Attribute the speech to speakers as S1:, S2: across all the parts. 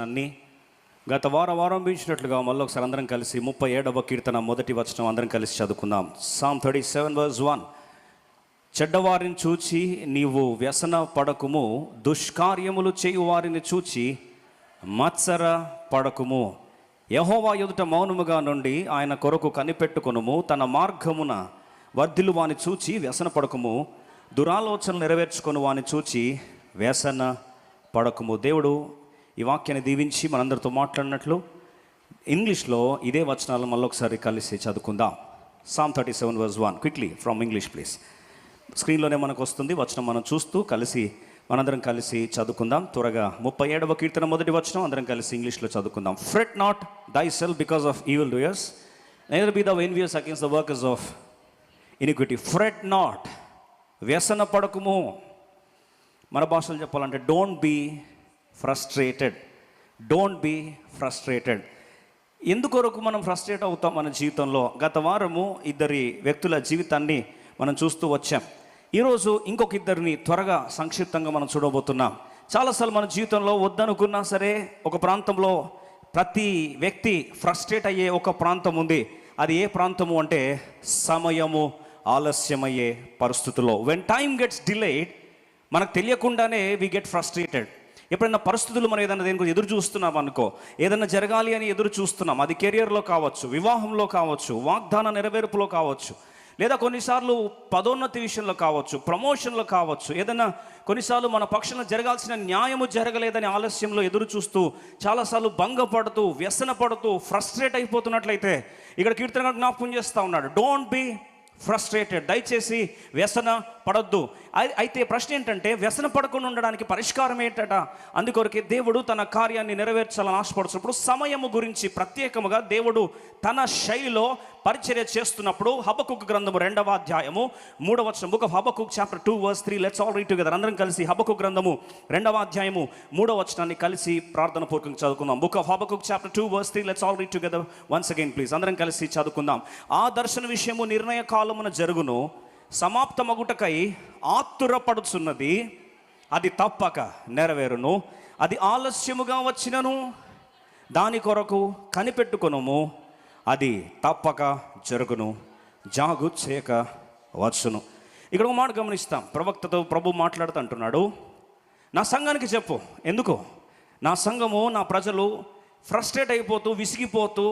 S1: అన్ని గత వారం పెంచినట్లుగా మళ్ళీ ఒకసారి అందరం కలిసి 37వ కీర్తన మొదటి వచనం అందరం కలిసి చదువుకుందాం. Psalm 37 verse 1. చెడ్డవారిని చూచి నీవు వ్యసన పడకుము, దుష్కార్యములు చేయు వారిని చూచి మత్సర పడకుము. యెహోవా ఎదుట మౌనముగా నుండి ఆయన కొరకు కనిపెట్టుకొనుము. తన మార్గమున వర్ధిల్లు వాని చూచి వ్యసన పడకుము, దురాలోచనలు నెరవేర్చుకొని వాని చూచి వ్యసన పడకుము. దేవుడు ఈ వాక్యాన్ని దీవించి మనందరితో మాట్లాడినట్లు ఇంగ్లీష్లో ఇదే వచనాలు మళ్ళీ ఒకసారి కలిసి చదువుకుందాం. Psalm 37 verse 1. Quickly from English please. స్క్రీన్లోనే మనకు వస్తుంది వచనం, మనం చూస్తూ కలిసి మనందరం కలిసి చదువుకుందాం. త్వరగా 37వ కీర్తన మొదటి వచనం అందరం కలిసి ఇంగ్లీష్లో చదువుకుందాం. Fret not thyself because of evil doers, neither be thou envious against the workers of iniquity. Fret not, వ్యసన పడకుము. మన భాషలో చెప్పాలంటే don't be frustrated. Don't be frustrated. ఎందుకొరకు మనం ఫ్రస్ట్రేట్ అవుతాం మన జీవితంలో? గత వారము ఇద్దరి వ్యక్తుల జీవితాన్ని మనం చూస్తూ వచ్చాం. ఈరోజు ఇంకొక ఇద్దరిని త్వరగా సంక్షిప్తంగా మనం చూడబోతున్నాం. చాలాసార్లు మన జీవితంలో వద్దనుకున్నా సరే ఒక ప్రాంతంలో ప్రతి వ్యక్తి ఫ్రస్ట్రేట్ అయ్యే ఒక ప్రాంతం ఉంది. అది ఏ ప్రాంతము అంటే సమయము ఆలస్యమయ్యే పరిస్థితుల్లో. వెన్ టైమ్ గెట్స్ డిలేడ్, మనకు తెలియకుండానే వి గెట్ ఫ్రస్ట్రేటెడ్. ఎప్పుడైనా పరిస్థితులు మనం ఏదైనా దేని గురించి ఎదురు చూస్తున్నాం అనుకో, ఏదైనా జరగాలి అని ఎదురు చూస్తున్నాం, అది కెరియర్లో కావచ్చు, వివాహంలో కావచ్చు, వాగ్దాన నెరవేర్పులో కావచ్చు, లేదా కొన్నిసార్లు పదోన్నతి విషయంలో కావచ్చు, ప్రమోషన్లో కావచ్చు, ఏదైనా కొన్నిసార్లు మన పక్షంలో జరగాల్సిన న్యాయము జరగలేదని ఆలస్యంలో ఎదురు చూస్తూ చాలాసార్లు భంగపడుతూ వ్యసన పడుతూ ఫ్రస్ట్రేట్ అయిపోతున్నట్లయితే ఇక్కడ కీర్తన జ్ఞాపకం చేస్తూ ఉన్నాడు, డోంట్ బీ ఫ్రస్ట్రేటెడ్. దయచేసి వ్యసన పడొద్దు. అయితే ప్రశ్న ఏంటంటే, వ్యసన పడకుండా ఉండడానికి పరిష్కారం ఏంటట? అందుకొరకే దేవుడు తన కార్యాన్ని నెరవేర్చాలని ఆశపడుతున్నప్పుడు సమయము గురించి ప్రత్యేకముగా దేవుడు తన శైలిలో పరిచర్య చేస్తున్నప్పుడు హబక్కుకు గ్రంథము 2వ అధ్యాయము 3వ వచనం, book of Habakkuk chapter 2 verse 3. Let's all read together. అందరం కలిసి హబక్కుక్ గ్రంథము 2వ అధ్యాయము 3వ వచనాన్ని కలిసి ప్రార్థన పూర్వకంగా చదువుకుందాం. Book of Habakkuk chapter 2 verse 3. Let's all read together once again please. అందరం కలిసి చదువుకుందాం. ఆ దర్శన విషయము నిర్ణయ కాలమున జరుగును, సమాప్తమగుటకై ఆతురపడుచున్నది, అది తప్పక నెరవేరును. అది ఆలస్యముగా వచ్చినను దాని కొరకు కనిపెట్టుకొనుము, అది తప్పక జరుగును, జాగు చేయక వచ్చును. ఇక్కడ ఒక మాట గమనిస్తాం. ప్రవక్తతో ప్రభు మాట్లాడుతూ అంటున్నాడు, నా సంఘానికి చెప్పు. ఎందుకు? నా సంఘము, నా ప్రజలు ఫ్రస్ట్రేట్ అయిపోతూ విసిగిపోతూ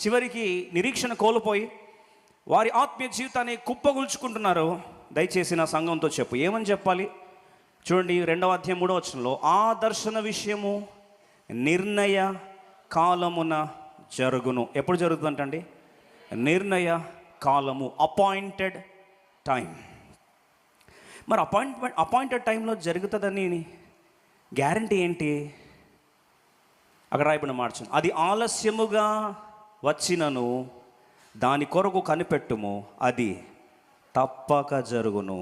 S1: చివరికి నిరీక్షణ కోల్పోయి వారి ఆత్మీయ జీవితాన్ని కుప్పగొల్చుకుంటున్నారు. దయచేసి నా సంఘంతో చెప్పు. ఏమని చెప్పాలి? చూడండి 2వ అధ్యాయం 3వ వచనంలో, ఆ దర్శన విషయము నిర్ణయ కాలమున జరుగును. ఎప్పుడు జరుగుతుందంటండి? నిర్ణయ కాలము, అపాయింటెడ్ టైం. మరి అపాయింటెడ్ టైంలో జరుగుతుందని గ్యారంటీ ఏంటి? అక్కడ రాయబడిన మార్చు, అది ఆలస్యముగా వచ్చినను దాని కొరకు కనిపెట్టుము, అది తప్పక జరుగును,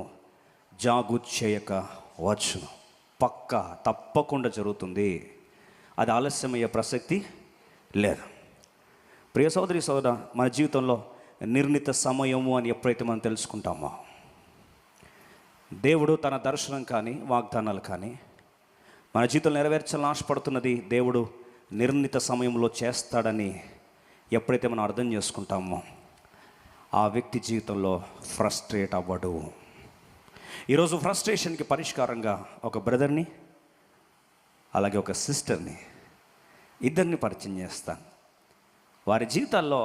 S1: జాగు చేయక వచ్చును. తప్పకుండా జరుగుతుంది. అది ఆలస్యమయ్యే ప్రసక్తి లేదు. ప్రియ సోదరి సోదర, మన జీవితంలో నిర్ణీత సమయము అని ఎప్పుడైతే మనం తెలుసుకుంటామో, దేవుడు తన దర్శనం కానీ వాగ్దానాలు కానీ మన జీవితంలో నెరవేర్చాలని ఆశపడుతున్నది దేవుడు నిర్ణీత సమయంలో చేస్తాడని ఎప్పుడైతే మనం అర్థం చేసుకుంటామో, ఆ వ్యక్తి జీవితంలో ఫ్రస్ట్రేట్ అవ్వడు. ఈరోజు ఫ్రస్ట్రేషన్కి పరిష్కారంగా ఒక బ్రదర్ని అలాగే ఒక సిస్టర్ని, ఇద్దరిని పరిచయం చేస్తాను. వారి జీవితాల్లో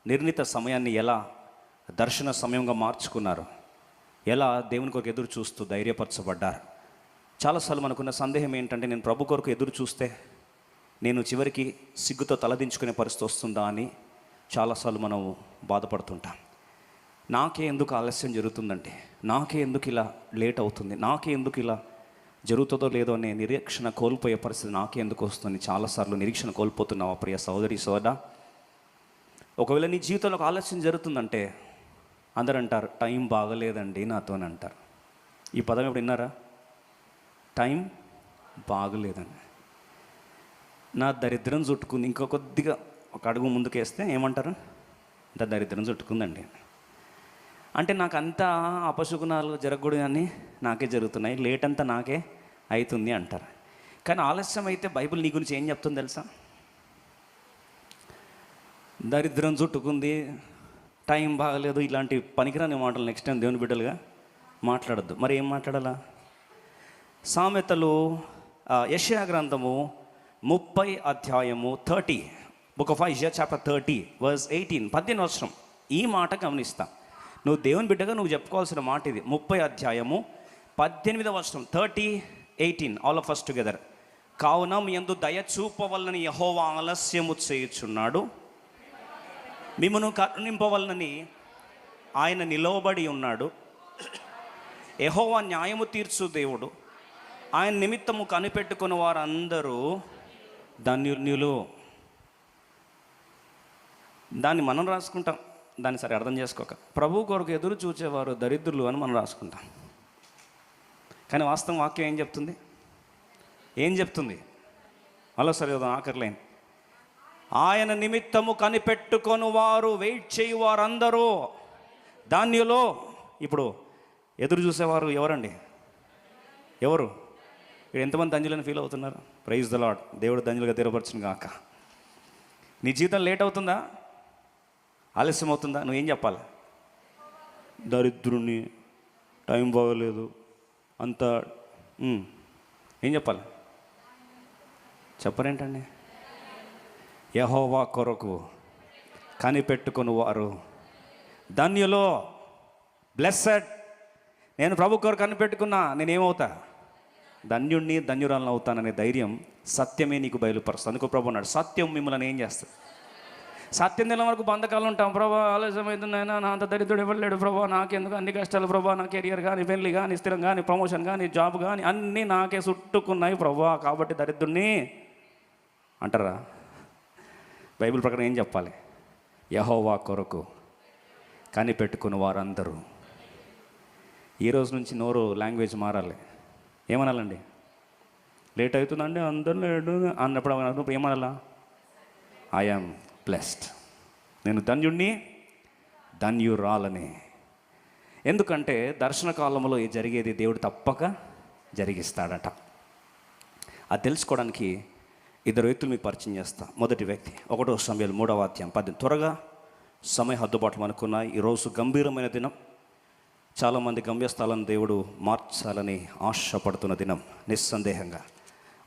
S1: నిర్ణీత సమయాన్ని ఎలా దర్శన సమయంగా మార్చుకున్నారు, ఎలా దేవుని కొరకు ఎదురు చూస్తూ ధైర్యపరచబడ్డారు. చాలాసార్లు మనకున్న సందేహం ఏంటంటే, నేను ప్రభు కొరకు ఎదురు చూస్తే నేను చివరికి సిగ్గుతో తలదించుకునే పరిస్థితి వస్తుందా అని చాలాసార్లు మనం బాధపడుతుంటాం. నాకే ఎందుకు ఆలస్యం జరుగుతుందంటే, నాకే ఎందుకు ఇలా లేట్ అవుతుంది, నాకే ఎందుకు ఇలా జరుగుతుందో లేదో అనే నిరీక్షణ కోల్పోయే పరిస్థితి నాకే ఎందుకు వస్తుంది? చాలాసార్లు నిరీక్షణ కోల్పోతున్నావా ప్రియ సోదరి సోదరా? ఒకవేళ నీ జీవితంలో ఒక ఆలస్యం జరుగుతుందంటే అందరూ అంటారు, టైం బాగలేదండి నాతో అని అంటారు. ఈ పదం ఎప్పుడు విన్నారా? టైం బాగలేదండి. నా దరిద్రం చుట్టుకుంది. ఇంకో కొద్దిగా ఒక అడుగు ముందుకేస్తే ఏమంటారు? అంత దరిద్రం చుట్టుకుందండి. అంటే నాకు అంతా అపశకునాలు జరగకూడదు కానీ నాకే జరుగుతున్నాయి, లేట్ అంతా నాకే అవుతుంది అంటారు. కానీ ఆలస్యం అయితే బైబిల్ నీ గురించి ఏం చెప్తుంది తెలుసా? దరిద్రం చుట్టుకుంది, టైం బాగలేదు, ఇలాంటి పనికిరాని మాటలు నెక్స్ట్ టైం దేవుని బిడ్డలుగా మాట్లాడద్దు. మరి ఏం మాట్లాడాలా? సామెతలు యెషయా గ్రంథము 30 అధ్యాయము 30, book of Isaiah chapter 30 verse 18, 18 వచనం. ఈ మాట గమనిస్తా. నువ్వు దేవుని బిడ్డగా నువ్వు చెప్పుకోవాల్సిన మాట ఇది. 30 అధ్యాయము 18వ వచనం, 30:18, ఆల్ ఆఫ్ us టుగెదర్. కావున మీ యందు దయ చూపవలనని యెహోవా ఆలస్యము చేయుచున్నాడు, మిమ్మును కరుణింపవలనని ఆయన నిలవబడి ఉన్నాడు. యెహోవా న్యాయము తీర్చు దేవుడు, ఆయన నిమిత్తము కనిపెట్టుకుని వారందరూ ధన్యులు. దాన్ని మనం రాసుకుంటాం, దాన్ని సరే అర్థం చేసుకోక. ప్రభు కొరకు ఎదురు చూచేవారు దరిద్రులు అని మనం రాసుకుంటాం. కానీ వాస్తవం వాక్యం ఏం చెప్తుంది? ఏం చెప్తుంది? అలా సరే ఆఖరి లైన్, ఆయన నిమిత్తము కనిపెట్టుకొని వారు, వెయిట్ చేయువారు అందరూ ధాన్యులో. ఇప్పుడు ఎదురు చూసేవారు ఎవరండి? ఎవరు? ఇక్కడ ఎంతమంది ధన్యులని ఫీల్ అవుతున్నారు? Praise the lord. దేవుడు ధన్యులుగా తెరపరచును గాక. నీ జీవితం లేట్ అవుతుందా? ఆలస్యం అవుతుందా? నువ్వేం చెప్పాలి? దరిద్రుని, టైం బాగోలేదు అంతా, ఏం చెప్పాలి? చెప్పరేంటండి? యెహోవా కొరకు కనిపెట్టుకుని వారు ధన్యులో. బ్లెస్సెడ్. నేను ప్రభు కొరకు కనిపెట్టుకున్నా, నేనేమవుతా? ధన్యుణ్ణి, ధన్యురాలను అవుతాననే ధైర్యం సత్యమే నీకు బయలుపరుస్తుంది. అందుకో ప్రభు అన్నాడు, సత్యం మిమ్మల్ని ఏం చేస్తుంది? సత్యం నెల వరకు బంధకాలు ఉంటాం. ప్రభా ఆలస్యం అవుతుందైనా నా అంత దరిద్రుడు ఇవ్వలేడు ప్రభా, నాకెందుకు అన్ని కష్టాలు ప్రభా, నా కెరియర్ కానీ, పెళ్ళి కానీ, స్థిరం కానీ, ప్రమోషన్ కానీ, జాబ్ కానీ అన్నీ నాకే చుట్టుకున్నాయి ప్రభా, కాబట్టి దరిద్రుణ్ణి అంటారా? బైబిల్ ప్రకారం ఏం చెప్పాలి? యెహోవా కొరకు కనిపెట్టుకుని వారందరూ. ఈ రోజు నుంచి నోరు లాంగ్వేజ్ మారాలి. ఏమనాలండి? లేట్ అవుతుందండి, అందరూ లేడు అన్నప్పుడు ఏమనాలా? I am blessed. నేను ధన్యుణ్ణి, ధన్యురాలని. ఎందుకంటే దర్శన కాలంలో జరిగేది దేవుడు తప్పక జరిగిస్తాడట. అది తెలుసుకోవడానికి ఇద్దరు వ్యక్తులు మీకు పరిచయం చేస్తా. మొదటి వ్యక్తి 1 సమూయేలు 3వ అధ్యాయం 10. త్వరగా సమయ హద్దుబాట్లు అనుకున్న ఈరోజు గంభీరమైన దినం. చాలామంది గమ్యస్థాలను దేవుడు మార్చాలని ఆశపడుతున్న దినం నిస్సందేహంగా.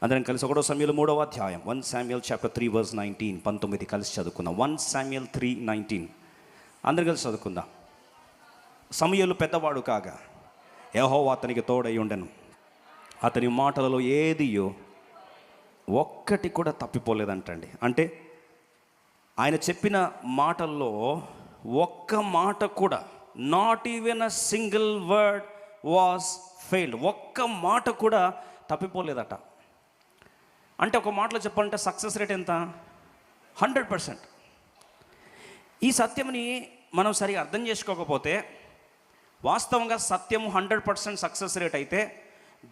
S1: అందరం కలిసి 1 సమూయేలు 3వ అధ్యాయం 1 Samuel chapter 3 verse 19, 19 కలిసి చదువుకుందాం. 1 Samuel 3:19 అందరం కలిసి చదువుకుందాం. సమూయేలు పెద్దవాడు కాగా యెహోవా అతనికి తోడై ఉండెను, అతని మాటలలో ఏదియో ఒక్కటి కూడా తప్పిపోలేదంటండి. అంటే ఆయన చెప్పిన మాటల్లో ఒక్క మాట కూడా, not even a single word was failed. ఒక్క మాట కూడా తప్పిపోలేదట. అంటే ఒక మాటలో చెప్పాలంటే సక్సెస్ రేట్ ఎంత? 100%. ఈ సత్యంని మనం సరిగా అర్థం చేసుకోకపోతే, వాస్తవంగా సత్యము 100% సక్సెస్ రేట్ అయితే,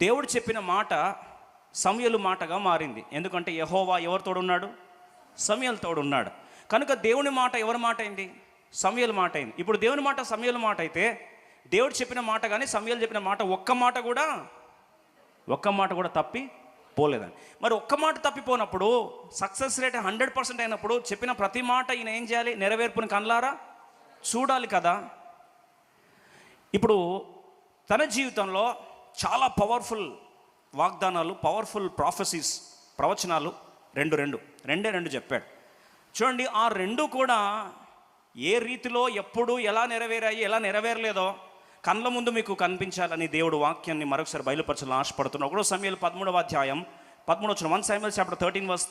S1: దేవుడు చెప్పిన మాట సమూయేలు మాటగా మారింది. ఎందుకంటే యెహోవా ఎవరు తోడున్నాడు? సమూయేలు తోడున్నాడు. కనుక దేవుని మాట ఎవరి మాట అయింది? సమూయేలు మాట అయింది. ఇప్పుడు దేవుని మాట సమూయేలు మాట అయితే, దేవుడు చెప్పిన మాట కానీ సమూయేలు చెప్పిన మాట ఒక్క మాట కూడా తప్పి పోలేదని. మరి ఒక్క మాట తప్పిపోయినప్పుడు, సక్సెస్ రేట్ 100% అయినప్పుడు, చెప్పిన ప్రతి మాట ఈయన ఏం చేయాలి? నెరవేర్పుని కళ్ళారా చూడాలి కదా. ఇప్పుడు తన జీవితంలో చాలా పవర్ఫుల్ వాగ్దానాలు, పవర్ఫుల్ ప్రాఫెసీస్, ప్రవచనాలు రెండే చెప్పాడు. చూడండి, ఆ రెండు కూడా ఏ రీతిలో, ఎప్పుడు, ఎలా నెరవేరాయి, ఎలా నెరవేరలేదో కళ్ళ ముందు మీకు కనిపించాలని దేవుడు వాక్యాన్ని మరొకసారి బయలుపరచాలని ఆశపడుతున్నాడు. 1 సమూయేలు 13వ అధ్యాయం 13 1 Samuel chapter 13 verse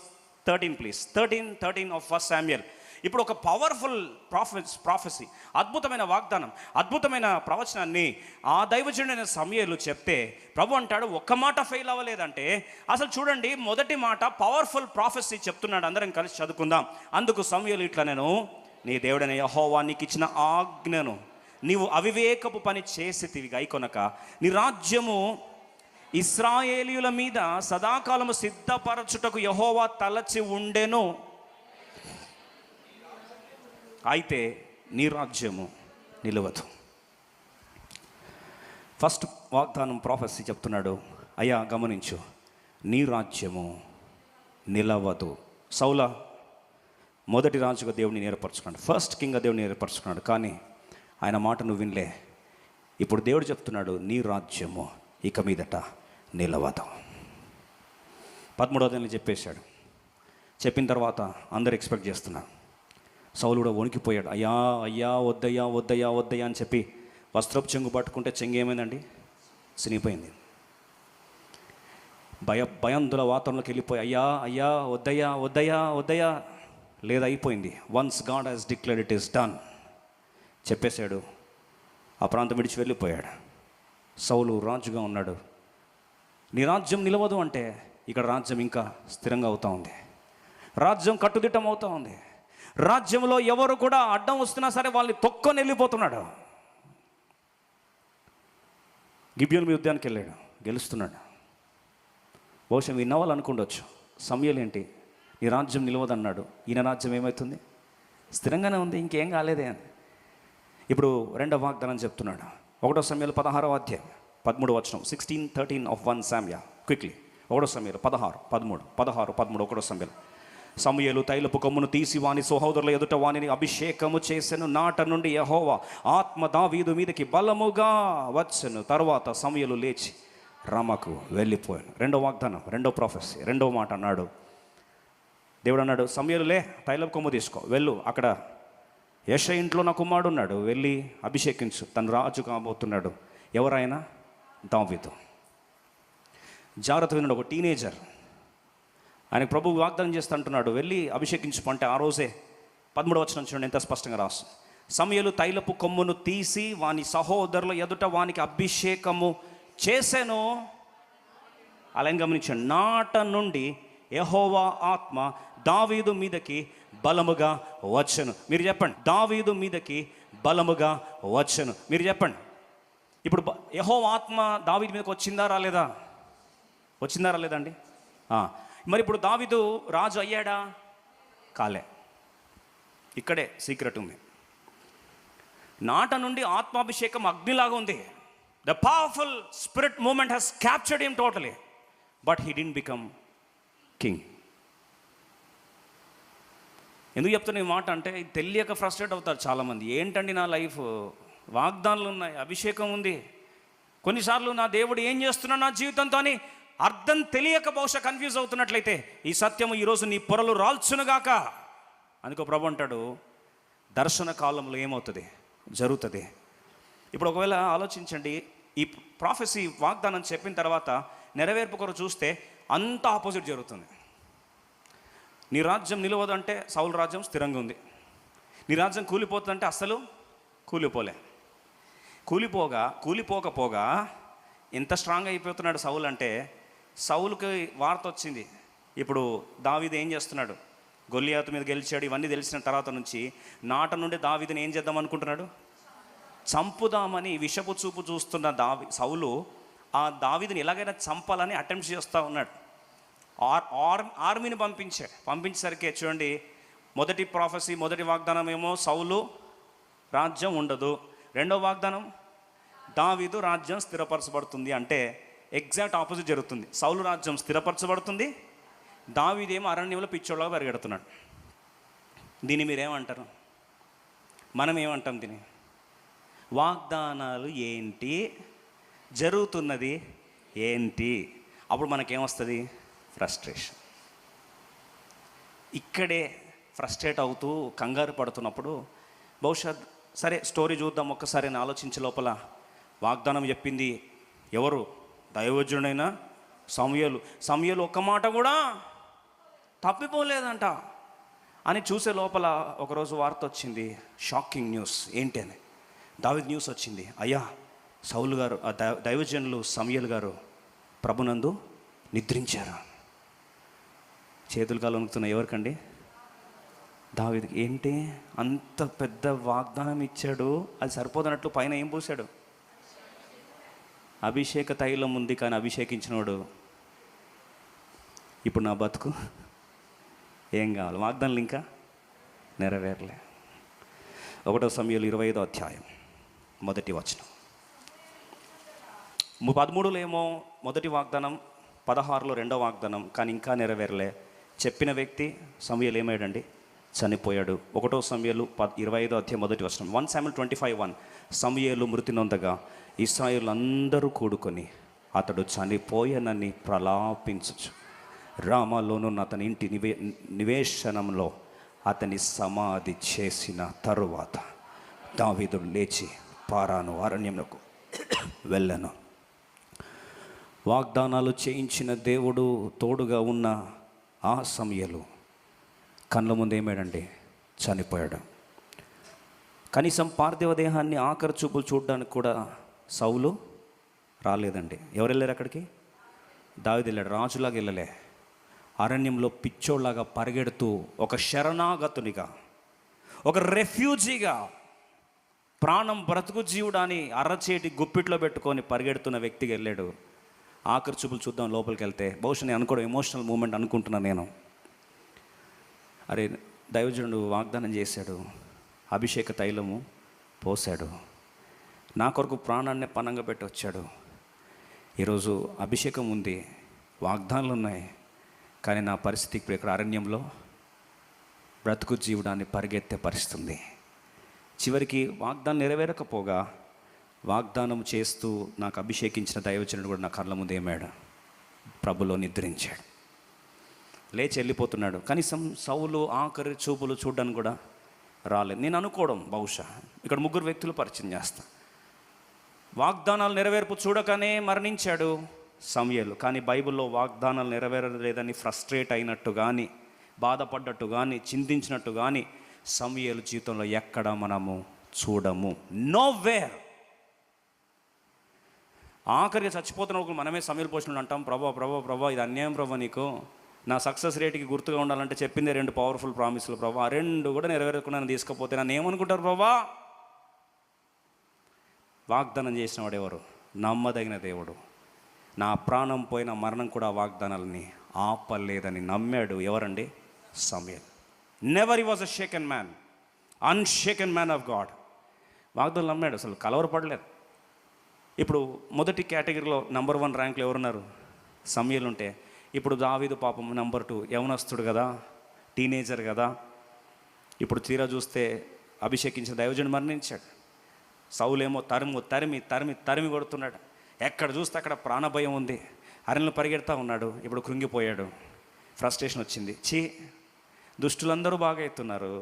S1: 13 please. 13 of 1 Samuel. ఇప్పుడు ఒక పవర్ఫుల్ ప్రాఫెసీ, అద్భుతమైన వాగ్దానం, అద్భుతమైన ప్రవచనాన్ని ఆ దైవజనుడైన సమూయేలు చెప్తే, ప్రభు అంటాడు ఒక్క మాట ఫెయిల్ అవ్వలేదంటే, అసలు చూడండి, మొదటి మాట పవర్ఫుల్ ప్రాఫెసీ చెప్తున్నాడు. అందరం కలిసి చదువుకుందాం. అందుకు సమూయేలు ఇట్లా, నేను నీ దేవుడైన యెహోవా నీకు ఇచ్చిన ఆజ్ఞను నీవు అవివేకపు పని చేసేతివి గైకొనక, నీ రాజ్యము ఇశ్రాయేలీయుల మీద సదాకాలము సిద్ధపరచుటకు యెహోవా తలచి ఉండెను, అయితే నీ రాజ్యము నిలవదు. ఫస్ట్ వాగ్దానం ప్రాఫెసీ చెప్తున్నాడు. అయ్యా గమనించు, నీ రాజ్యము నిలవదు. సౌల మొదటి రాజుగా దేవుడిని ఏర్పరచుకున్నాడు, ఫస్ట్ కింగ్గా దేవుడిని ఏర్పరచుకున్నాడు. కానీ ఆయన మాట నువ్వు వినలే. ఇప్పుడు దేవుడు చెప్తున్నాడు, నీ రాజ్యము ఇక మీదట నిలవదు. 13వ అధ్యాయంలో చెప్పేశాడు. చెప్పిన తర్వాత అందరు ఎక్స్పెక్ట్ చేస్తున్నారు. సౌలు కూడా వణికిపోయాడు. అయ్యా అయ్యా వద్దయ్యా వద్దయ్యా వద్దయ్యా అని చెప్పి వస్త్రపు చెంగు పట్టుకుంటే చెంగు ఏమైందండి? సినిపోయింది. భయందుల వాతావరణంలోకి వెళ్ళిపోయి అయ్యా అయ్యా వద్దయ్యా వద్దయ్యా వద్దయ్యా లేదా అయిపోయింది. Once God has declared it is done చెప్పేశాడు. ఆ ప్రాంతం విడిచి వెళ్ళిపోయాడు. సౌలు రాజుగా ఉన్నాడు. నీ రాజ్యం నిలవదు అంటే ఇక్కడ రాజ్యం ఇంకా స్థిరంగా అవుతూ ఉంది. రాజ్యం కట్టుదిట్టం అవుతూ ఉంది. రాజ్యంలో ఎవరు కూడా అడ్డం వస్తున్నా సరే వాళ్ళని తొక్కొని వెళ్ళిపోతున్నాడు. గిబియోను మీ యుద్ధానికి వెళ్ళాడు, గెలుస్తున్నాడు. బహుశా విన్నవాళ్ళనుకుండొచ్చు, సమయలు ఏంటి నీ రాజ్యం నిలవదన్నాడు, ఈయన రాజ్యం ఏమవుతుంది? స్థిరంగానే ఉంది, ఇంకేం కాలేదే అని. ఇప్పుడు రెండవ వాగ్దానం చెప్తున్నాడు. 1 సమయాలు 16వ అధ్యాయం 13వ వచనం. 16:13 of 1 Samuel క్విక్లీ. 1 సమయాలు 16, 13, 16, 13. 1 సమయాలు. సమూయేలు తైలపు కొమ్మును తీసి వాని సహోదరుల ఎదుట వానిని అభిషేకము చేసెను. నాట నుండి యెహోవా ఆత్మ దావీదు మీదకి బలముగా వచ్చెను. తర్వాత సమూయేలు లేచి రామాకు వెళ్ళిపోయాను. రెండో వాగ్దానం, రెండో ప్రొఫెసీ, రెండో మాట అన్నాడు. దేవుడు అన్నాడు, సమూయేలులే తైలపు కొమ్ము తీసుకో, వెళ్ళు, అక్కడ యెషయా ఇంట్లో నా కుమారుడు ఉన్నాడు, వెళ్ళి అభిషేకించు, తను రాజు కాబోతున్నాడు. ఎవరైనా? దావీదు. జాగ్రత్త విన్నాడు. ఒక టీనేజర్, ఆయనకు ప్రభు వాగ్దానం చేస్తూ అంటున్నాడు, వెళ్ళి అభిషేకించుకుంటే ఆ రోజే 13వ వచనం చూడండి ఎంత స్పష్టంగా రాస్తుంది. సమూయేలు తైలపు కొమ్మును తీసి వాని సహోదరుల ఎదుట వానికి అభిషేకము చేశాను. అలా గమనించండి. నాట నుండి యెహోవా ఆత్మ దావీదు మీదకి బలముగా వచ్చెను. మీరు చెప్పండి, దావీదు మీదకి బలముగా వచ్చెను. మీరు చెప్పండి. ఇప్పుడు యెహోవా ఆత్మ దావీదు మీదకి వచ్చిందా రాలేదా? వచ్చిందా రాలేదండి? మరి ఇప్పుడు దావీదు రాజు అయ్యాడా? కాలే. ఇక్కడే సీక్రెట్ ఉంది. నాట నుండి ఆత్మాభిషేకం అగ్నిలాగా ఉంది. The powerful spirit movement has captured him totally, but he didn't become king. ఎందుకు చెప్తున్నా ఈ మాట అంటే, తెలియక ఫ్రస్ట్రేట్ అవుతారు చాలామంది. ఏంటండి నా లైఫ్, వాగ్దానాలు ఉన్నాయి, అభిషేకం ఉంది, కొన్నిసార్లు నా దేవుడు ఏం చేస్తున్నాడు నా జీవితంతో అని అర్థం తెలియక బహుశా కన్ఫ్యూజ్ అవుతున్నట్లయితే ఈ సత్యము ఈరోజు నీ పొరలు రాల్చునుగాక. అందుకో ప్రభు అంటాడు, దర్శన కాలంలో ఏమవుతుంది? జరుగుతుంది. ఇప్పుడు ఒకవేళ ఆలోచించండి, ఈ ప్రాఫెసీ వాగ్దానం చెప్పిన తర్వాత నెరవేర్పు కొరకు చూస్తే అంత ఆపోజిట్ జరుగుతుంది. నీ రాజ్యం నిలవదు అంటే సౌలు రాజ్యం స్థిరంగా ఉంది. నీ రాజ్యం కూలిపోతుందంటే అస్సలు కూలిపోలే. కూలిపోకపోగా ఎంత స్ట్రాంగ్ అయిపోతున్నాడు సౌలు అంటే, సౌలుకి వార్త వచ్చింది, ఇప్పుడు దావీదు ఏం చేస్తున్నాడు, గొల్లియాతు మీద గెలిచాడు, ఇవన్నీ తెలిసిన తర్వాత నుంచి నాట నుండి దావీదుని ఏం చేద్దాం అనుకుంటున్నాడు? చంపుదామని విషపు చూపు చూస్తున్న సౌలు ఆ దావీదుని ఎలాగైనా చంపాలని అటెంప్ట్ చేస్తూ ఉన్నాడు. ఆర్మీని పంపించేసరికి చూడండి, మొదటి ప్రాఫెసీ, మొదటి వాగ్దానం ఏమో సౌలు రాజ్యం ఉండదు, రెండో వాగ్దానం దావీదు రాజ్యం స్థిరపరచబడుతుంది. అంటే ఎగ్జాక్ట్ ఆపోజిట్ జరుగుతుంది. సౌలు రాజ్యం స్థిరపరచబడుతుంది, దావీదేమో అరణ్యంలో పిచ్చోళ్ళగా పరిగెడుతున్నాడు. దీన్ని మీరేమంటారు? మనం ఏమంటాం దీన్ని? వాగ్దానాలు ఏంటి, జరుగుతున్నది ఏంటి? అప్పుడు మనకేమొస్తుంది? ఫ్రస్ట్రేషన్. ఇక్కడే ఫ్రస్ట్రేట్ అవుతూ కంగారు పడుతున్నప్పుడు బహుశా సరే స్టోరీ చూద్దాం ఒక్కసారి అని ఆలోచించే లోపల, వాగ్దానం చెప్పింది ఎవరు? దైవజనుడైన సమూయేలు ఒక్క మాట కూడా తప్పిపోలేదంట అని చూసే లోపల ఒకరోజు వార్త వచ్చింది, షాకింగ్ న్యూస్. ఏంటి అని దావీదు న్యూస్ వచ్చింది, అయ్యా సౌలు గారు, దైవజనులు సమూయేలు గారు ప్రభునందు నిద్రించారు. చేతులు కాలు వణుకుతున్నాయి. ఎవరికండి? దావీదుకి. ఏంటి అంత పెద్ద వాగ్దానం ఇచ్చాడు, అది సరిపోదన్నట్లు పైన ఏం పూసాడు? అభిషేక తైలం ఉంది, కానీ అభిషేకించినోడు ఇప్పుడు నా బతుకు ఏం కావాలి? వాగ్దానాలు ఇంకా నెరవేరలే. 1 సమూయేలు 25వ అధ్యాయం మొదటి వచనం. 13లో ఏమో మొదటి వాగ్దానం 16లో రెండో వాగ్దానం, కానీ ఇంకా నెరవేరలే. చెప్పిన వ్యక్తి సమూయేలు ఏమయ్యాడండి? చనిపోయాడు. 1 సమూయేలు 25వ అధ్యాయం మొదటి వచనం. 1 Samuel 25:1. సమూయేలు మృతి నొందగా ఇశ్రాయేలు అందరూ కూడుకొని అతడు చనిపోయానని ప్రలాపించచ్చు. రామాలోనున్న అతని ఇంటి నివేశనంలో అతని సమాధి చేసిన తరువాత దావీదు లేచి పారాను అరణ్యమునకు వెళ్ళను. వాగ్దానాలు చేయించిన దేవుడు తోడుగా ఉన్న ఆ సమూయేలు కళ్ళ ముందు ఏమాడండి? చనిపోయాడు. కనీసం పార్థివ దేహాన్ని ఆఖరి చూపులు చూడడానికి కూడా సౌలు రాలేదండి. ఎవరు వెళ్ళారు అక్కడికి? దావీదు వెళ్ళాడు. రాజులాగా వెళ్ళలే, అరణ్యంలో పిచ్చోళ్ళలాగా పరిగెడుతూ ఒక శరణాగతునిగా, ఒక రెఫ్యూజీగా, ప్రాణం బ్రతుకు జీవుడాని అరచేటి గుప్పిట్లో పెట్టుకొని పరిగెడుతున్న వ్యక్తికి వెళ్ళాడు. ఆఖరి చూపులు చూద్దాం లోపలికి వెళ్తే. బహుశా నేను అనుకోవడం ఎమోషనల్ మూమెంట్ అనుకుంటున్నాను నేను. అరే, దైవజనుడు వాగ్దానం చేశాడు, అభిషేక తైలము పోసాడు, నా కొరకు ప్రాణాన్ని పణంగా పెట్టి వచ్చాడు. ఈరోజు అభిషేకం ఉంది, వాగ్దానాలు ఉన్నాయి, కానీ నా పరిస్థితి ఇప్పుడు ఇక్కడ అరణ్యంలో బ్రతుకు జీవుడాన్ని పరిగెత్తే పరిస్థితుంది. చివరికి వాగ్దానం నెరవేరకపోగా వాగ్దానం చేస్తూ నాకు అభిషేకించిన దైవజనుడు కూడా నా కళ్ళ ముందు ఏమాడు? ప్రభులో నిద్రించాడు, లేచి వెళ్ళిపోతున్నాడు. కనీసం సౌలు ఆఖరి చూపులు చూడడానికి కూడా రాలేదు. నేను అనుకోవడం, బహుశా ఇక్కడ 3 వ్యక్తులు పరిచయం చేస్తా. వాగ్దానాలు నెరవేర్పు చూడకనే మరణించాడు సమూయేలు. కానీ బైబిల్లో వాగ్దానాలు నెరవేరలేదని ఫ్రస్ట్రేట్ అయినట్టు కానీ, బాధపడ్డట్టు కానీ, చింతించినట్టు కానీ సమూయేలు జీవితంలో ఎక్కడ మనము చూడము. నోవేర్. ఆఖరికి చచ్చిపోతున్న ఒకరు మనమే సమూయేలు పోషణలు అంటాం, ప్రభా ఇది అన్యాయం ప్రభా, నీకు నా సక్సెస్ రేట్కి గుర్తుగా ఉండాలంటే చెప్పిందే 2 పవర్ఫుల్ ప్రామిసులు ప్రభా, ఆ 2 కూడా నెరవేరకుండా తీసుకపోతే నన్ను ఏమనుకుంటారు ప్రభా? వాగ్దానం చేసిన వాడు ఎవరు? నమ్మదగిన దేవుడు. నా ప్రాణం పోయిన మరణం కూడా వాగ్దానాలని ఆపలేదని నమ్మాడు. ఎవరండి? సమూయేలు. Never he was a shaken man, unshaken man of God. వాగ్దానం నమ్మాడు, అసలు కలవరపడలేదు. ఇప్పుడు మొదటి కేటగిరీలో నంబర్ 1 ర్యాంకులో ఎవరున్నారు? సమూయేలు ఉంటే, ఇప్పుడు దావీదు పాపం నంబర్ 2, యవనస్తుడు కదా, టీనేజర్ కదా. ఇప్పుడు తీరా చూస్తే అభిషేకించిన దైవజనుడు మరణించాడు. సౌలేమో తరిమి కొడుతున్నాడు. ఎక్కడ చూస్తే అక్కడ ప్రాణభయం ఉంది. అరణ్యంలో పరిగెడతా ఉన్నాడు. ఇప్పుడు కృంగిపోయాడు, ఫ్రస్ట్రేషన్ వచ్చింది. దుష్టులందరూ బాగా అవుతున్నారు,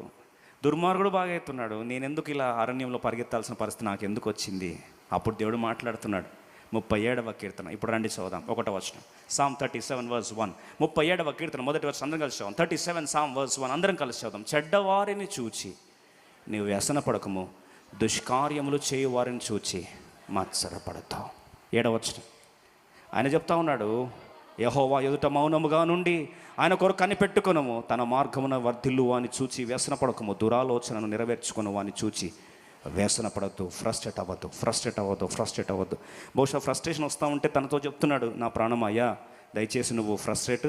S1: దుర్మార్గుడు బాగా అవుతున్నాడు, నేనెందుకు ఇలా అరణ్యంలో పరిగెత్తాల్సిన పరిస్థితి నాకు ఎందుకు వచ్చింది? అప్పుడు దేవుడు మాట్లాడుతున్నాడు. 37వ కీర్తన. ఇప్పుడు రండి చదువుదాం. 1వ వచనం. Psalm 37 verse 1. 37వ కీర్తన మొదటి వచనం అందరం కలిసి చదువుదాం. 37 Psalm verse 1 అందరం కలిసి చదువుదాం. చెడ్డవారిని చూచి నీవు వ్యసన పడకము, దుష్కార్యములు చేయు వారిని చూచి మత్సరపడతావు. 7వ వచనం. ఆయన చెప్తా ఉన్నాడు, యెహోవా ఎదుట మౌనముగా నుండి ఆయన కొరకు కనిపెట్టుకొనము, తన మార్గమున వర్ధిల్లు వాని చూచి వ్యసన పడకము, దురాలోచనను నెరవేర్చుకుని వాని చూచి వ్యసన పడద్దు. ఫ్రస్ట్రేట్ అవ్వద్దు. బహుశా ఫ్రస్ట్రేషన్ వస్తూ ఉంటే తనతో చెప్తున్నాడు, నా ప్రాణం అయ్యా దయచేసి నువ్వు ఫ్రస్ట్రేట్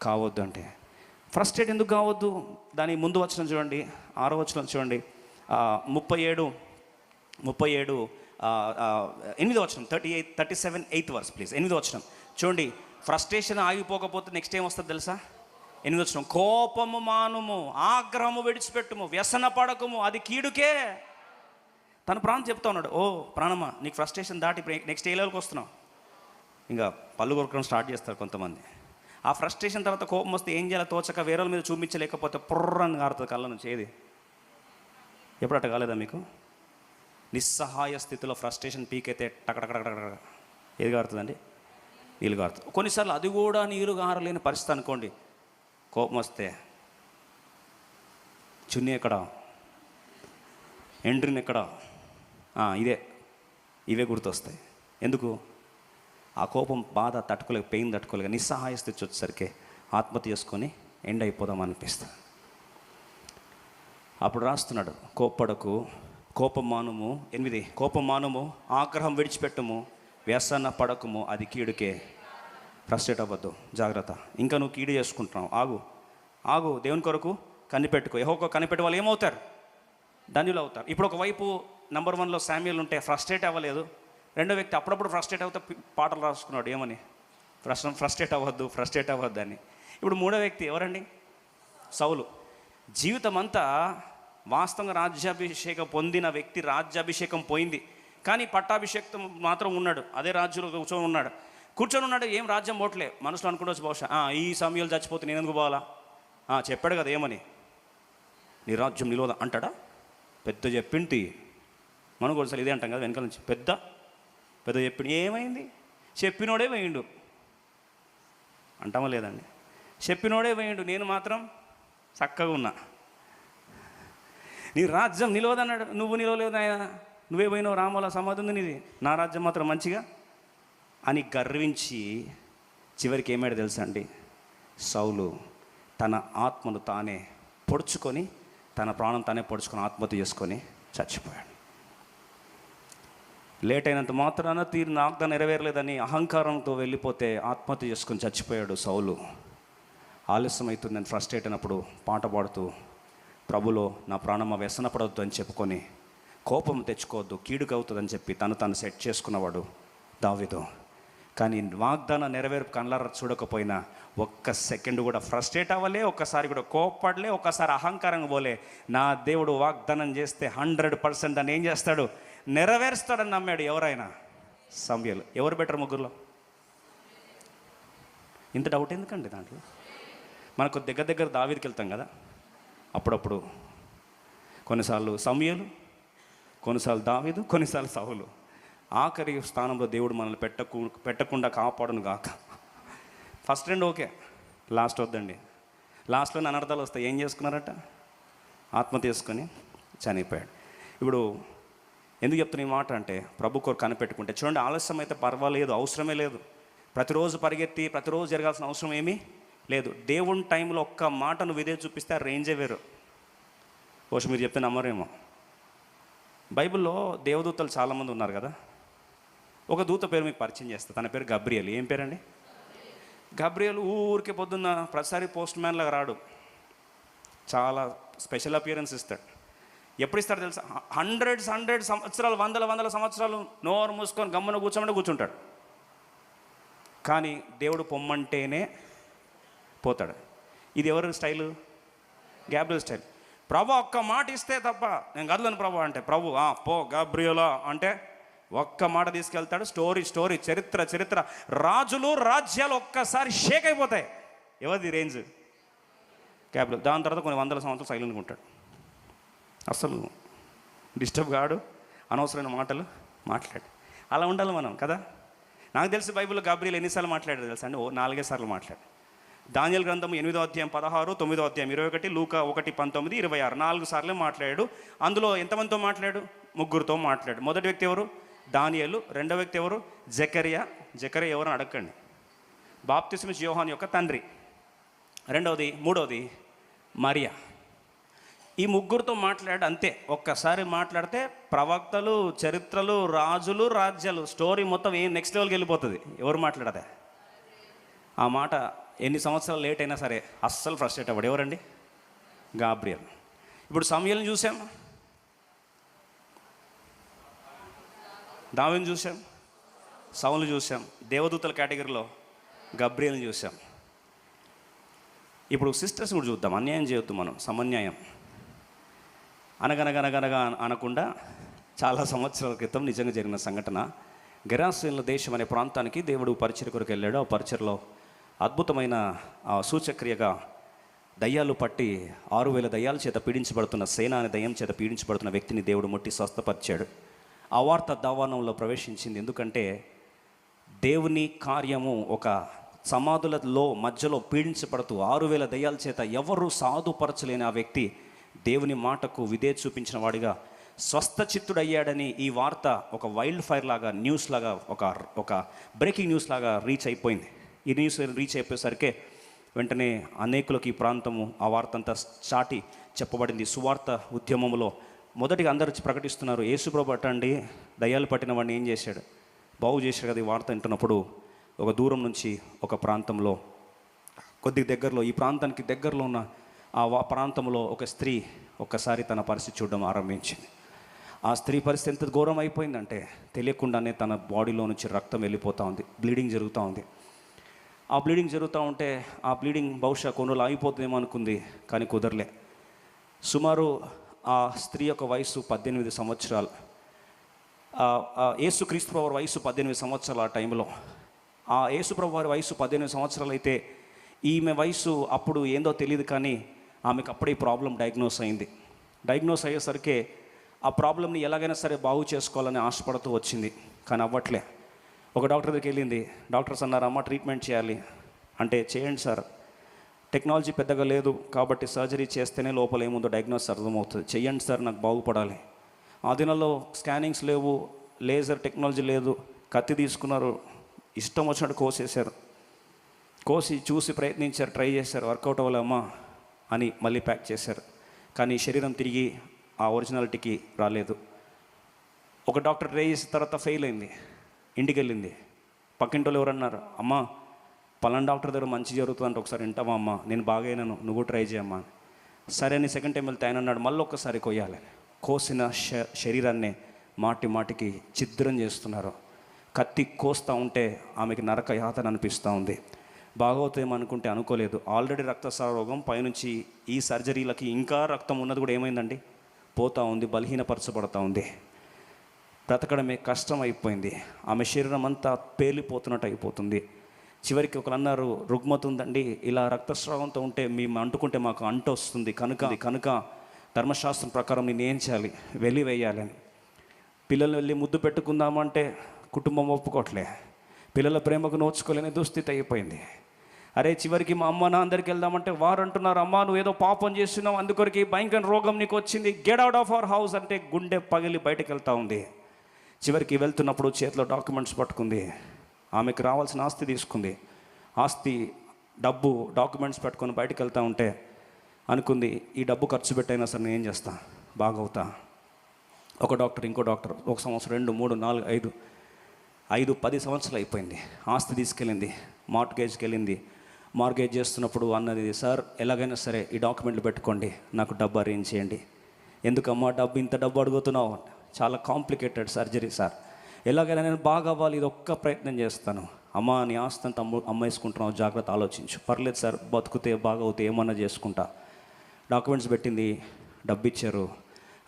S1: కావద్దు అంటే. ఫ్రస్ట్రేట్ ఎందుకు కావద్దు? దాని ముందు వచనం చూడండి, 6వ వచనం చూడండి. 37 8వ వచనం. 37 8th verse ప్లీజ్. 8వ వచనం చూడండి. ఫ్రస్ట్రేషన్ ఆగిపోకపోతే నెక్స్ట్ ఏం వస్తుంది తెలుసా? 8వ వచనం. కోపము మానుము, ఆగ్రహము విడిచిపెట్టుము, వ్యసన పడకము, అది కీడుకే. తన ప్రాణం చెప్తా ఉన్నాడు, ఓ ప్రాణమా, నీకు ఫ్రస్ట్రేషన్ దాటి నెక్స్ట్ ఏ లెవెల్కి వస్తున్నావు? ఇంకా పళ్ళు కొరకడం స్టార్ట్ చేస్తారు కొంతమంది. ఆ ఫ్రస్ట్రేషన్ తర్వాత కోపం వస్తే ఏం చేయాలో తోచక వేరే మీద చూపించలేకపోతే పుర్రని కారుతుంది కళ్ళ నుంచి. ఏది ఎప్పుడు అట్ట కాలేదా మీకు? నిస్సహాయ స్థితిలో ఫ్రస్ట్రేషన్ పీక్ అయితే టకటకటకటక ఏది కారుతుందండి? నీళ్ళు కారుతుంది. కొన్నిసార్లు అది కూడా నీరు గారలేని పరిస్థితి అనుకోండి. కోపం వస్తే చున్నీ ఎక్కడ, ఎండ్రిన్ ఎక్కడ, ఇవే గుర్తొస్తాయి. ఎందుకు? ఆ కోపం, బాధ తట్టుకోలేక, పెయిన్ తట్టుకోలేక నిస్సహాయ స్థితి వచ్చేసరికి ఆత్మహత్య చేసుకొని ఎండ్ అయిపోదాం అనిపిస్తుంది. అప్పుడు రాస్తున్నాడు, కోప్పడకు, కోపం మానుము. 8 కోపం మానుము, ఆగ్రహం విడిచిపెట్టుము, వ్యసన పడకము, అది కీడుకే. ఫ్రస్ట్రేట్ అవ్వద్దు, జాగ్రత్త. ఇంకా నువ్వు కీడు చేసుకుంటున్నావు, ఆగు. దేవుని కొరకు కనిపెట్టుకో. యెహోవా కనిపెట్టే వాళ్ళు ఏమవుతారు? ధన్యులు అవుతారు. ఇప్పుడు ఒకవైపు నంబర్ 1లో శామ్యూయల్ ఉంటే ఫ్రస్ట్రేట్ అవ్వలేదు. రెండో వ్యక్తి అప్పుడప్పుడు ఫ్రస్ట్రేట్ అవుతే పాటలు రాసుకున్నాడు. ఏమని? ఫ్రస్ట్రేట్ అవ్వద్దు అని. ఇప్పుడు మూడో వ్యక్తి ఎవరండి? సౌలు. జీవితం అంతా వాస్తవంగా రాజ్యాభిషేకం పొందిన వ్యక్తి, రాజ్యాభిషేకం పోయింది, కానీ పట్టాభిషేకం మాత్రం ఉన్నాడు. అదే రాజ్యంలో కూర్చొని ఉన్నాడు. ఏం రాజ్యం పోవట్లే. మనసులో అనుకుంటూ బహుశా ఈ సమయంలో చచ్చిపోతే నేను ఎందుకు పోవాలా? చెప్పాడు కదా ఏమని, నీ రాజ్యం నిలవదా అంటాడా? పెద్ద చెప్పింటి మనం కూడా ఇదే అంటాం కదా వెనకాల నుంచి. పెద్ద చెప్పిండు. ఏమైంది? చెప్పినోడే వేయండు అంటామా లేదండి? చెప్పినోడే వేయండు, నేను మాత్రం చక్కగా ఉన్నా. నీ రాజ్యం నిలవదన్నాడు. నువ్వు నిలవలేదు ఆయన, నువ్వే పోయినావు, రామోల సమాధి ఉంది నీది, నా రాజ్యం మాత్రం మంచిగా అని గర్వించి చివరికి ఏమాడు తెలుసా అండి? సౌలు తన ఆత్మను తానే పొడుచుకొని, తన ప్రాణం తానే పొడుచుకొని ఆత్మహత్య చేసుకొని చచ్చిపోయాడు. లేట్ అయినంత మాత్రాన నాకు నెరవేరలేదని అహంకారంతో వెళ్ళిపోతే ఆత్మహత్య చేసుకొని చచ్చిపోయాడు సౌలు. ఆలస్యం అవుతుందని ఫ్రస్ట్రేట్ అయినప్పుడు పాట పాడుతూ, ప్రభులో నా ప్రాణమ వ్యసనపడవద్దు అని చెప్పుకొని, కోపం తెచ్చుకోవద్దు, కీడుకు అవుతుందని చెప్పి తను సెట్ చేసుకున్నవాడు దావీదు. కానీ వాగ్దానం నెరవేర్పు కళ్ళారా చూడకపోయినా ఒక్క సెకండ్ కూడా ఫ్రస్ట్రేట్ అవ్వలే, ఒక్కసారి కూడా కోప్పడలే, ఒక్కసారి అహంకారంగా పోలే. నా దేవుడు వాగ్దానం చేస్తే 100% దాన్ని ఏం చేస్తాడు? నెరవేరుస్తాడని నమ్మాడు. ఎవరైనా? సమూయేలు. ఎవరు బెటర్ ముగ్గురులో? ఇంత డౌట్ ఎందుకండి దాంట్లో? మనకు దగ్గర దావీదుకి వెళ్తాం కదా అప్పుడప్పుడు. కొన్నిసార్లు సమూయేలు, కొన్నిసార్లు దావీదు, కొన్నిసార్లు సౌలు. ఆఖరి స్థానంలో దేవుడు మనల్ని పెట్టకుండా కాపాడును గాక. ఫస్ట్ 2 ఓకే, లాస్ట్ వద్దండి. లాస్ట్లో అనర్థాలు వస్తాయి. ఏం చేసుకున్నారట? ఆత్మహత్య చేసుకొని చనిపోయాడు. ఇప్పుడు ఎందుకు చెప్తున్న ఈ మాట అంటే, ప్రభు కొరకు కనిపెట్టుకుంటే చూడండి, ఆలస్యం అయితే పర్వాలేదు, అవసరమే లేదు. ప్రతిరోజు పరిగెత్తి ప్రతిరోజు జరగాల్సిన అవసరం ఏమీ లేదు. దేవుని టైంలో ఒక్క మాట నువ్వు ఇదే చూపిస్తే ఆ రేంజే వేరు. బహుశా మీరు చెప్తే నమ్మరేమో. బైబిల్లో దేవదూతలు చాలామంది ఉన్నారు కదా. ఒక దూత పేరు మీకు పరిచయం చేస్తా. తన పేరు గబ్రియల్. ఏం పేరండి? గబ్రియల్. ఊరికే పొద్దున్న ప్రతిసారి పోస్ట్ మ్యాన్ లాగా రాడు, చాలా స్పెషల్ అపియరెన్స్ ఇస్తాడు. ఎప్పుడు ఇస్తాడు తెలుసా? హండ్రెడ్ సంవత్సరాలు, వందల సంవత్సరాలు నోరు మూసుకొని గమ్మున కూర్చోమంటే కూర్చుంటాడు. కానీ దేవుడు పొమ్మంటేనే పోతాడు. ఇది ఎవరి స్టైలు? Gabriel style. ప్రభు ఒక్క మాట ఇస్తే తప్ప నేను కదలను ప్రభు అంటే, ప్రభు పో గబ్రియోలా అంటే ఒక్క మాట తీసుకెళ్తాడు. స్టోరీ, చరిత్ర, రాజులు రాజ్యాలు ఒక్కసారి షేక్ అయిపోతాయి. ఎవరిది రేంజ్? గ్యాబ్రియల్. దాని తర్వాత కొన్ని వందల సంవత్సరాలు సైలెంట్గా ఉంటాడు. అసలు డిస్టర్బ్ కాడు, అనవసరమైన మాటలు మాట్లాడు. అలా ఉండాలి మనం కదా. నాకు తెలిసి బైబిల్లో గబ్రియల్ ఎన్నిసార్లు మాట్లాడారు తెలుసా అండి? 4 సార్లు మాట్లాడు. దానియేలు గ్రంథం 8వ అధ్యాయం 16, 9వ అధ్యాయం 21, లూకా 1, 19, 26 4 సార్లు మాట్లాడాడు. అందులో ఎంతమందితో మాట్లాడు? 3తో మాట్లాడు. మొదటి వ్యక్తి ఎవరు? దానియేలు. రెండవ వ్యక్తి ఎవరు? జకరియా ఎవరు అడగండి. బాప్తిస్మిచ్చి యోహాను యొక్క తండ్రి. మూడవది మరియా. ఈ 3తో మాట్లాడు అంతే. ఒక్కసారి మాట్లాడితే ప్రవక్తలు, చరిత్రలు, రాజులు, రాజ్యాలు, స్టోరీ మొత్తం నెక్స్ట్ లెవెల్కి వెళ్ళిపోతుంది. ఎవరు మాట్లాడదే? ఆ మాట ఎన్ని సంవత్సరాలు లేట్ అయినా సరే అస్సలు ఫ్రస్ట్రేట్ అవ్వడు. ఎవరండి? గాబ్రియల్. ఇప్పుడు సమూయేలుని చూసాం, దావీదుని చూసాం, సౌలుని చూసాం. దేవదూతల కేటగిరీలో గబ్రియల్ని చూసాం. ఇప్పుడు సిస్టర్స్ కూడా చూద్దాం. అన్యాయం చేయొద్దు మనం, సమన్యాయం. అనగనగా అనకుండా చాలా సంవత్సరాల క్రితం నిజంగా జరిగిన సంఘటన. గెరాసేనుల దేశం అనే ప్రాంతానికి దేవుడు పరిచర్య కొరకు వెళ్ళాడు. ఆ పరిచర్లో అద్భుతమైన సూచక్రియగా దయ్యాలు పట్టి 6,000 దయ్యాల చేత పీడించబడుతున్న సేన అనే దయ్యం చేత పీడించబడుతున్న వ్యక్తిని దేవుడు ముట్టి స్వస్థపరిచాడు. ఆ వార్త దావానంలో ప్రవేశించింది. ఎందుకంటే దేవుని కార్యము ఒక సమాధులలో మధ్యలో పీడించబడుతూ 6,000 దయ్యాల చేత ఎవరు సాధుపరచలేని ఆ వ్యక్తి దేవుని మాటకు విధేయత చూపించిన వాడిగా స్వస్థచిత్తుడయ్యాడని ఈ వార్త ఒక వైల్డ్ ఫైర్ లాగా, న్యూస్ లాగా, ఒక బ్రేకింగ్ న్యూస్ లాగా రీచ్ అయిపోయింది. ఈ న్యూస్ రీచ్ అయిపోయేసరికి వెంటనే అనేకులకు ఈ ప్రాంతము ఆ వార్త అంతా చాటి చెప్పబడింది. సువార్త ఉద్యమంలో మొదటిగా అందరూ ప్రకటిస్తున్నారు, యేసుప్రభు అట్టండి దయ్యాలు పట్టిన వాడిని ఏం చేశాడు, బాగు చేశాడు కదా. ఈ వార్త వింటున్నప్పుడు ఒక దూరం నుంచి ఒక ప్రాంతంలో కొద్ది దగ్గరలో, ఈ ప్రాంతానికి దగ్గరలో ఉన్న ఆ ప్రాంతంలో ఒక స్త్రీ ఒక్కసారి తన పరిస్థితి చూడడం ఆరంభించింది. ఆ స్త్రీ పరిస్థితి ఎంత ఘోరం అయిపోయిందంటే తెలియకుండానే తన బాడీలో నుంచి రక్తం వెళ్ళిపోతూ ఉంది, బ్లీడింగ్ జరుగుతూ ఉంది. ఆ బ్లీడింగ్ జరుగుతూ ఉంటే ఆ బ్లీడింగ్ బహుశా కొన్ని రోజులు ఆగిపోతుందేమో అనుకుంది, కానీ కుదరలే. సుమారు ఆ స్త్రీ యొక్క వయసు 18 సంవత్సరాలు. యేసుక్రీస్తు వారి వయసు 18 సంవత్సరాలు. ఆ టైంలో ఆ యేసుప్రభు వారి వయసు 18 సంవత్సరాలు అయితే ఈమె వయసు అప్పుడు ఏందో తెలియదు, కానీ ఆమెకు అప్పుడే ఈ ప్రాబ్లం డయాగ్నోస్ అయింది. డయాగ్నోస్ అయ్యేసరికి ఆ ప్రాబ్లమ్ని ఎలాగైనా సరే బాగు చేసుకోవాలని ఆశపడుతూ వచ్చింది, కానీ అవ్వట్లే. ఒక డాక్టర్ దగ్గరికి వెళ్ళింది. డాక్టర్స్ అన్నారు, అమ్మ ట్రీట్మెంట్ చేయాలి అంటే, చేయండి సార్, టెక్నాలజీ పెద్దగా లేదు కాబట్టి సర్జరీ చేస్తేనే లోపల ఏముందో డయాగ్నోస్ అర్థమవుతుంది, చెయ్యండి సార్, నాకు బాగుపడాలి. ఆ దినాల్లో స్కానింగ్స్ లేవు, లేజర్ టెక్నాలజీ లేదు. కత్తి తీసుకున్నారు, ఇష్టం వచ్చినట్టు కోసేశారు. కోసి చూసి ప్రయత్నించారు, ట్రై చేశారు, వర్కౌట్ అవ్వలేమ్మా అని మళ్ళీ ప్యాక్ చేశారు. కానీ శరీరం తిరిగి ఆ ఒరిజినాలిటీకి రాలేదు. ఒక డాక్టర్ ట్రై చేసిన తర్వాత ఫెయిల్ అయింది, ఇంటికి వెళ్ళింది. పక్కింటోళ్ళు ఎవరన్నారు, అమ్మ పలానా డాక్టర్ దగ్గర మంచి జరుగుతుందంటే ఒకసారి వింటావా అమ్మ, నేను బాగైనాను, నువ్వు ట్రై చేయమ్మా. సరే అని సెకండ్ టైం వెళ్తే ఆయన అన్నాడు, మళ్ళీ ఒక్కసారి కోయాలి. కోసిన శరీరాన్ని మాటి మాటికి ఛిద్రం చేస్తున్నారు. కత్తి కోస్తూ ఉంటే ఆమెకి నరక యాతన అనిపిస్తూ ఉంది. బాగవుతామనుకుంటే అనుకోలేదు. ఆల్రెడీ రక్తస్రావ రోగం, పైనుంచి ఈ సర్జరీలకి ఇంకా రక్తం ఉన్నది కూడా ఏమైందండి, పోతూ ఉంది, బలహీనపరచబడుతూ ఉంది. బ్రతకడమే కష్టం అయిపోయింది. ఆమె శరీరం అంతా పేలిపోతున్నట్టు అయిపోతుంది. చివరికి ఒకరు అన్నారు, రుగ్మత ఉందండి, ఇలా రక్తస్రావంతో ఉంటే మేము అంటుకుంటే మాకు అంట వస్తుంది, కనుక ధర్మశాస్త్రం ప్రకారం నేను ఏం చేయాలి, వెలివేయాలి అని. పిల్లలు వెళ్ళి ముద్దు పెట్టుకుందామంటే కుటుంబం ఒప్పుకోవట్లే. పిల్లల ప్రేమకు నోచుకోలేని దుస్థితి అయిపోయింది. అరే చివరికి మా అమ్మ నా అందరికి వెళ్దామంటే వారు అంటున్నారు, అమ్మ నువ్వు ఏదో పాపం చేస్తున్నావు, అందుకొరికి భయంకర రోగం నీకు వచ్చింది, get out of our house అంటే గుండె పగిలి బయటకు వెళ్తూ ఉంది. చివరికి వెళ్తున్నప్పుడు చేతిలో డాక్యుమెంట్స్ పట్టుకుంది. ఆమెకు రావాల్సిన ఆస్తి తీసుకుంది. ఆస్తి, డబ్బు, డాక్యుమెంట్స్ పెట్టుకొని బయటకు వెళ్తూ ఉంటే అనుకుంది, ఈ డబ్బు ఖర్చు పెట్టైనా సరే నేను ఏం చేస్తా, బాగవుతా. ఒక డాక్టర్, ఇంకో డాక్టర్, 1 సంవత్సరం, 2, 3, 4, 5, 10 సంవత్సరాలు అయిపోయింది. ఆస్తి తీసుకెళ్ళింది, మార్ట్గేజ్కి వెళ్ళింది. మార్గేజ్ చేస్తున్నప్పుడు అన్నది, సార్ ఎలాగైనా సరే ఈ డాక్యుమెంట్లు పెట్టుకోండి, నాకు డబ్బు అరేంజ్ చేయండి. ఎందుకమ్మా ఇంత డబ్బు అడుగుతున్నావు, చాలా కాంప్లికేటెడ్ సర్జరీ సార్, ఎలాగైనా నేను బాగా అవ్వాలి, ఇది ఒక్క ప్రయత్నం చేస్తాను. అమ్మ నీ ఆస్తి అంతా అమ్మేసుకుంటున్నావు, జాగ్రత్త ఆలోచించు. పర్లేదు సార్, బతుకుతే బాగవుతే ఏమన్నా చేసుకుంటా. డాక్యుమెంట్స్ పెట్టింది, డబ్బు ఇచ్చారు.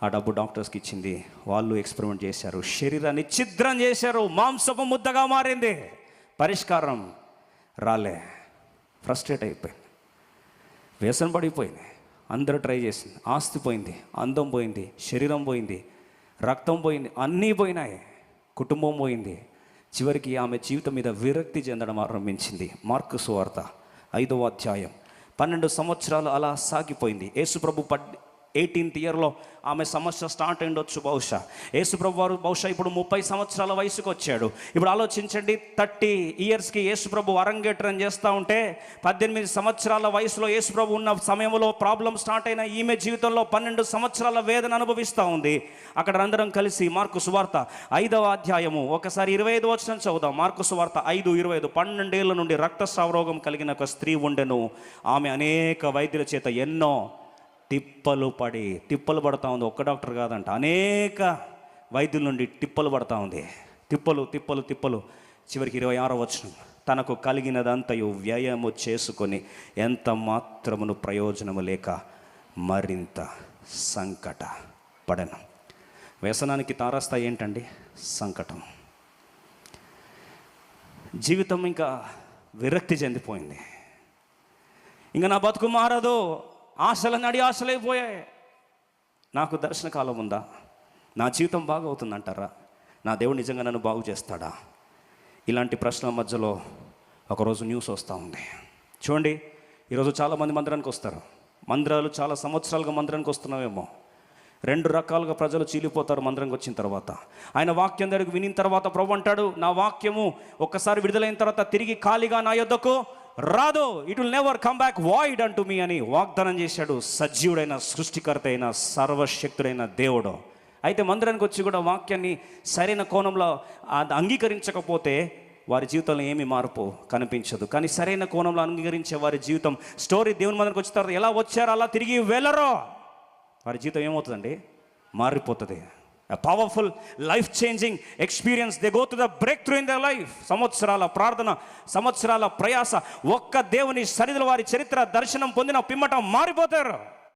S1: ఆ డబ్బు డాక్టర్స్కి ఇచ్చింది. వాళ్ళు ఎక్స్పెరిమెంట్ చేశారు, శరీరాన్ని ఛిద్రం చేశారు, మాంసపు ముద్దగా మారింది. పరిష్కారం రాలే. ఫ్రస్ట్రేట్ అయిపోయింది, వ్యసన పడిపోయింది. అందరూ ట్రై చేసింది. ఆస్తి పోయింది, అందం పోయింది, శరీరం పోయింది, రక్తం పోయింది, అన్నీ పోయినాయి, కుటుంబం పోయింది. చివరికి ఆమె జీవితం మీద విరక్తి చెందడం ఆరంభించింది. మార్కు సువార్త 5వ అధ్యాయం 12 సంవత్సరాలు అలా సాగిపోయింది. యేసుప్రభు 18th ఇయర్లో ఆమె సమస్య స్టార్ట్ అయ్యిండొచ్చు. బహుశా యేసుప్రభు వారు ఇప్పుడు 30 సంవత్సరాల వయసుకు వచ్చాడు. ఇప్పుడు ఆలోచించండి, 30 ఇయర్స్కి యేసుప్రభు అరంగేట్రం చేస్తూ ఉంటే 18 సంవత్సరాల వయసులో యేసుప్రభు ఉన్న సమయంలో ప్రాబ్లం స్టార్ట్ అయిన ఈమె జీవితంలో 12 సంవత్సరాల వేదన అనుభవిస్తూ ఉంది. అక్కడ అందరం కలిసి మార్కు సువార్త 5వ అధ్యాయము ఒకసారి 25 వచనం చదువుదాం. మార్కు సువార్త 5:25. 12 ఏళ్ల నుండి రక్తస్రావ రోగం కలిగిన ఒక స్త్రీ ఉండెను. ఆమె అనేక వైద్యుల చేత ఎన్నో తిప్పలు పడతా ఉంది. ఒక్క డాక్టర్ కాదంట, అనేక వైద్యుల నుండి తిప్పలు పడతా ఉంది. తిప్పలు. చివరికి 26వ వచనం, తనకు కలిగినదంతయు వ్యయము చేసుకొని ఎంత మాత్రమును ప్రయోజనము లేక మరింత సంకట పడను. వ్యసనానికి తారాస్థాయి ఏంటండి? సంకటం. జీవితం ఇంకా విరక్తి చెందిపోయింది. ఇంకా నా బతుకు మారదు, ఆశల నడి ఆశలైపోయాయి. నాకు దర్శనకాలం ఉందా? నా జీవితం బాగవుతుందంటారా? నా దేవుడు నిజంగా నన్ను బాగు చేస్తాడా? ఇలాంటి ప్రశ్నల మధ్యలో ఒకరోజు న్యూస్ వస్తూ ఉంది. చూడండి, ఈరోజు చాలామంది మందిరానికి వస్తారు. మందిరాలు చాలా సంవత్సరాలుగా మందిరానికి వస్తున్నామేమో. 2 రకాలుగా ప్రజలు చీలిపోతారు మందిరానికి వచ్చిన తర్వాత. ఆయన వాక్యం దగ్గరికి వినిన తర్వాత ప్రభు అంటాడు, నా వాక్యము ఒక్కసారి విడుదలైన తర్వాత తిరిగి ఖాళీగా నా యొద్దకు రాదు, it will never come back void అంటూ మీ అని వాగ్దానం చేశాడు సజీవుడైన, సృష్టికర్త అయిన, సర్వశక్తుడైన దేవుడు. అయితే మందిరానికి వచ్చి కూడా వాక్యాన్ని సరైన కోణంలో అంగీకరించకపోతే వారి జీవితంలో ఏమి మార్పు కనిపించదు. కానీ సరైన కోణంలో అంగీకరించే వారి జీవితం, స్టోరీ దేవుని మందిరానికి వచ్చిన తర్వాత ఎలా వచ్చారో అలా తిరిగి వెళ్ళరో, వారి జీవితం ఏమవుతుందండి? మారిపోతుంది. a powerful life changing experience. They go to the breakthrough in their life. సంవత్సరాల ప్రార్థన, సంవత్సరాల ప్రయాస, ఒక్క దేవుని సన్నిధిలో వారి చరిత్ర దర్శనం పొందిన పిమ్మట మారిపోతారు.